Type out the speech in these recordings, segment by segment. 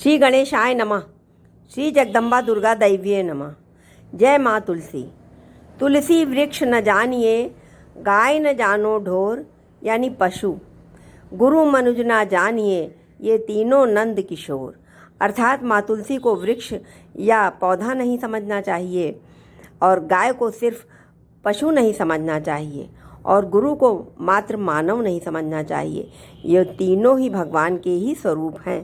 श्री गणेशाय नमः। श्री जगदम्बा दुर्गा दैव्ये नमः। जय माँ तुलसी। तुलसी वृक्ष न जानिए, गाय न जानो ढोर, यानी पशु। गुरु मनुज ना जानिए, ये तीनों नंद किशोर। अर्थात माँ तुलसी को वृक्ष या पौधा नहीं समझना चाहिए, और गाय को सिर्फ पशु नहीं समझना चाहिए, और गुरु को मात्र मानव नहीं समझना चाहिए। ये तीनों ही भगवान के ही स्वरूप हैं।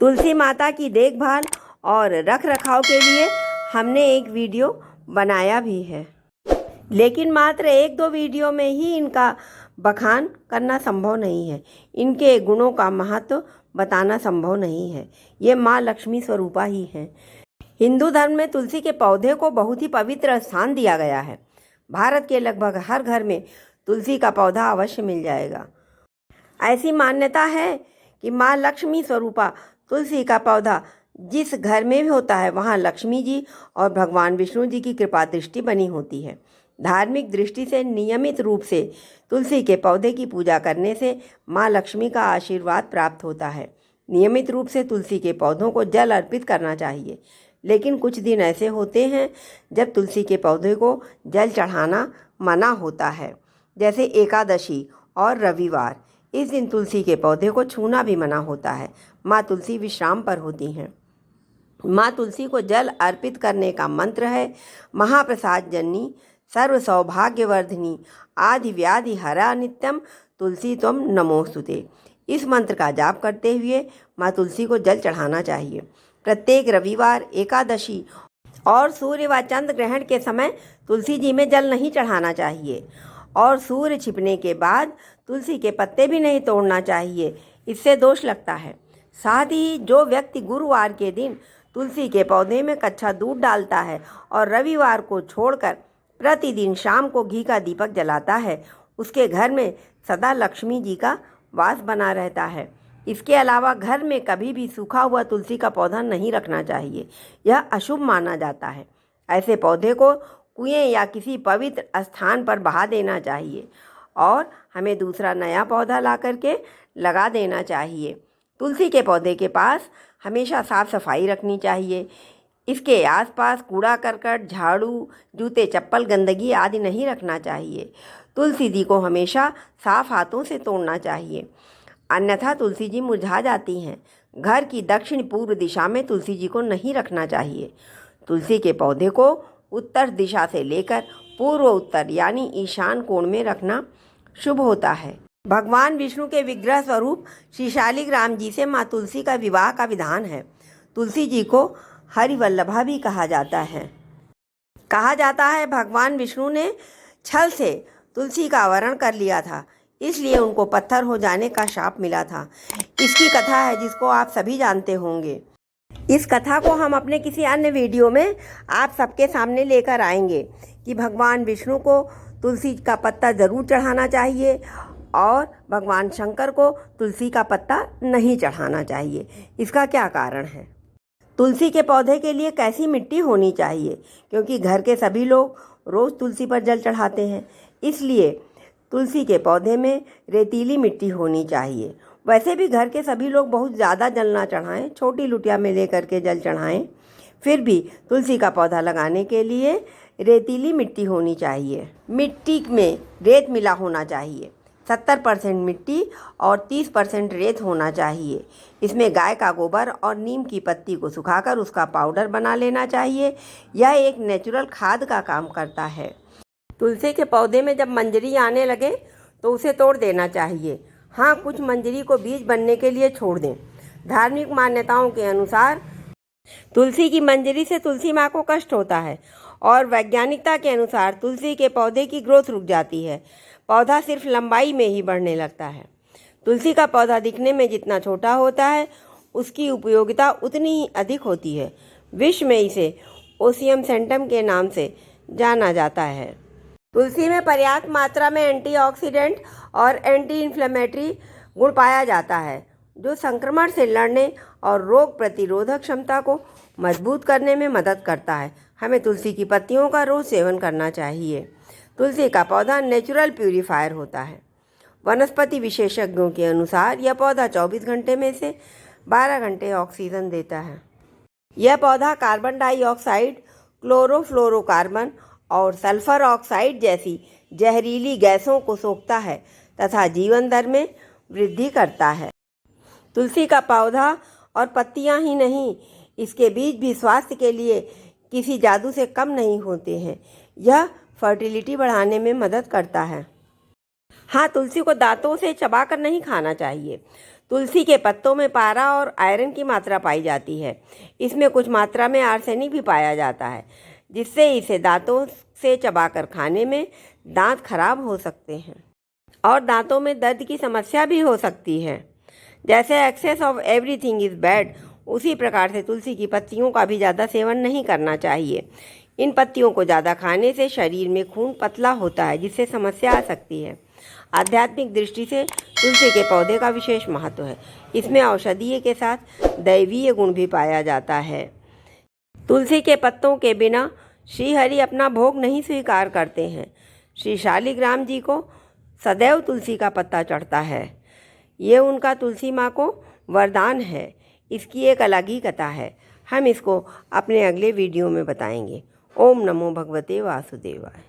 तुलसी माता की देखभाल और रख रखाव के लिए हमने एक वीडियो बनाया भी है, लेकिन मात्र एक दो वीडियो में ही इनका बखान करना संभव नहीं है। इनके गुणों का महत्व बताना संभव नहीं है। ये माँ लक्ष्मी स्वरूपा ही हैं। हिंदू धर्म में तुलसी के पौधे को बहुत ही पवित्र स्थान दिया गया है। भारत के लगभग हर घर में तुलसी का पौधा अवश्य मिल जाएगा। ऐसी मान्यता है कि माँ लक्ष्मी स्वरूपा तुलसी का पौधा जिस घर में भी होता है, वहाँ लक्ष्मी जी और भगवान विष्णु जी की कृपा दृष्टि बनी होती है। धार्मिक दृष्टि से नियमित रूप से तुलसी के पौधे की पूजा करने से माँ लक्ष्मी का आशीर्वाद प्राप्त होता है। नियमित रूप से तुलसी के पौधों को जल अर्पित करना चाहिए, लेकिन कुछ दिन ऐसे होते हैं जब तुलसी के पौधे को जल चढ़ाना मना होता है, जैसे एकादशी और रविवार। इस दिन तुलसी के पौधे को छूना भी मना होता है। माँ तुलसी विश्राम पर होती हैं। माँ तुलसी को जल अर्पित करने का मंत्र है, महाप्रसाद जननी सर्व सौभाग्यवर्धिनी आदि व्याधि हरा नित्यम तुलसी त्वम नमोस्तुते। इस मंत्र का जाप करते हुए माँ तुलसी को जल चढ़ाना चाहिए। प्रत्येक रविवार, एकादशी और सूर्य व चंद्र ग्रहण के समय तुलसी जी में जल नहीं चढ़ाना चाहिए, और सूर्य छिपने के बाद तुलसी के पत्ते भी नहीं तोड़ना चाहिए, इससे दोष लगता है। साथ ही जो व्यक्ति गुरुवार के दिन तुलसी के पौधे में कच्चा दूध डालता है और रविवार को छोड़कर प्रतिदिन शाम को घी का दीपक जलाता है, उसके घर में सदा लक्ष्मी जी का वास बना रहता है। इसके अलावा घर में कभी भी सूखा हुआ तुलसी का पौधा नहीं रखना चाहिए, यह अशुभ माना जाता है। ऐसे पौधे को कुएं या किसी पवित्र स्थान पर बहा देना चाहिए, और हमें दूसरा नया पौधा ला करके लगा देना चाहिए। तुलसी के पौधे के पास हमेशा साफ सफाई रखनी चाहिए। इसके आसपास कूड़ा करकट, झाड़ू, जूते चप्पल, गंदगी आदि नहीं रखना चाहिए। तुलसी जी को हमेशा साफ हाथों से तोड़ना चाहिए, अन्यथा तुलसी जी मुरझा जाती हैं। घर की दक्षिण पूर्व दिशा में तुलसी जी को नहीं रखना चाहिए। तुलसी के पौधे को उत्तर दिशा से लेकर पूर्व उत्तर यानी ईशान कोण में रखना शुभ होता है। भगवान विष्णु के विग्रह स्वरूप श्री शालिग्राम जी से माँ तुलसी का विवाह का विधान है। तुलसी जी को हरिवल्लभा भी कहा जाता है। कहा जाता है भगवान विष्णु ने छल से तुलसी का आवरण कर लिया था, इसलिए उनको पत्थर हो जाने का शाप मिला था। इसकी कथा है जिसको आप सभी जानते होंगे। इस कथा को हम अपने किसी अन्य वीडियो में आप सबके सामने लेकर आएंगे कि भगवान विष्णु को तुलसी का पत्ता ज़रूर चढ़ाना चाहिए और भगवान शंकर को तुलसी का पत्ता नहीं चढ़ाना चाहिए। इसका क्या कारण है? तुलसी के पौधे के लिए कैसी मिट्टी होनी चाहिए? क्योंकि घर के सभी लोग रोज़ तुलसी पर जल चढ़ाते हैं, इसलिए तुलसी के पौधे में रेतीली मिट्टी होनी चाहिए। वैसे भी घर के सभी लोग बहुत ज़्यादा जल ना चढ़ाएं, छोटी लुटिया में लेकर के जल चढ़ाएं। फिर भी तुलसी का पौधा लगाने के लिए रेतीली मिट्टी होनी चाहिए। मिट्टी में रेत मिला होना चाहिए। 70% मिट्टी और 30% रेत होना चाहिए। इसमें गाय का गोबर और नीम की पत्ती को सुखाकर उसका पाउडर बना लेना चाहिए। यह एक नेचुरल खाद का काम करता है। तुलसी के पौधे में जब मंजरी आने लगे तो उसे तोड़ देना चाहिए। हाँ, कुछ मंजरी को बीज बनने के लिए छोड़ दें। धार्मिक मान्यताओं के अनुसार तुलसी की मंजरी से तुलसी माँ को कष्ट होता है, और वैज्ञानिकता के अनुसार तुलसी के पौधे की ग्रोथ रुक जाती है। पौधा सिर्फ लंबाई में ही बढ़ने लगता है। तुलसी का पौधा दिखने में जितना छोटा होता है, उसकी उपयोगिता उतनी ही अधिक होती है। विश्व में इसे ओसियम सेंटम के नाम से जाना जाता है। तुलसी में पर्याप्त मात्रा में एंटीऑक्सीडेंट और एंटी इन्फ्लेमेटरी गुण पाया जाता है, जो संक्रमण से लड़ने और रोग प्रतिरोधक क्षमता को मजबूत करने में मदद करता है। हमें तुलसी की पत्तियों का रोज सेवन करना चाहिए। तुलसी का पौधा नेचुरल प्यूरीफायर होता है। वनस्पति विशेषज्ञों के अनुसार यह पौधा 24 घंटे में से 12 घंटे ऑक्सीजन देता है। यह पौधा कार्बन डाइऑक्साइड, क्लोरोफ्लोरोकार्बन और सल्फर ऑक्साइड जैसी जहरीली गैसों को सोखता है तथा जीवन दर में वृद्धि करता है। तुलसी का पौधा और पत्तियां ही नहीं, इसके बीज भी स्वास्थ्य के लिए किसी जादू से कम नहीं होते हैं। यह फर्टिलिटी बढ़ाने में मदद करता है। हाँ, तुलसी को दांतों से चबाकर नहीं खाना चाहिए। तुलसी के पत्तों में पारा और आयरन की मात्रा पाई जाती है। इसमें कुछ मात्रा में आर्सेनिक भी पाया जाता है, जिससे इसे दांतों से चबाकर खाने में दांत खराब हो सकते हैं और दांतों में दर्द की समस्या भी हो सकती है। जैसे excess of everything is bad, उसी प्रकार से तुलसी की पत्तियों का भी ज़्यादा सेवन नहीं करना चाहिए। इन पत्तियों को ज़्यादा खाने से शरीर में खून पतला होता है, जिससे समस्या आ सकती है। आध्यात्मिक दृष्टि से तुलसी के पौधे का विशेष महत्व है। इसमें औषधीय के साथ दैवीय गुण भी पाया जाता है। तुलसी के पत्तों के बिना श्रीहरि अपना भोग नहीं स्वीकार करते हैं। श्री शालिग्राम जी को सदैव तुलसी का पत्ता चढ़ता है। ये उनका तुलसी माँ को वरदान है। इसकी एक अलग ही कथा है। हम इसको अपने अगले वीडियो में बताएंगे। ओम नमो भगवते वासुदेवाय।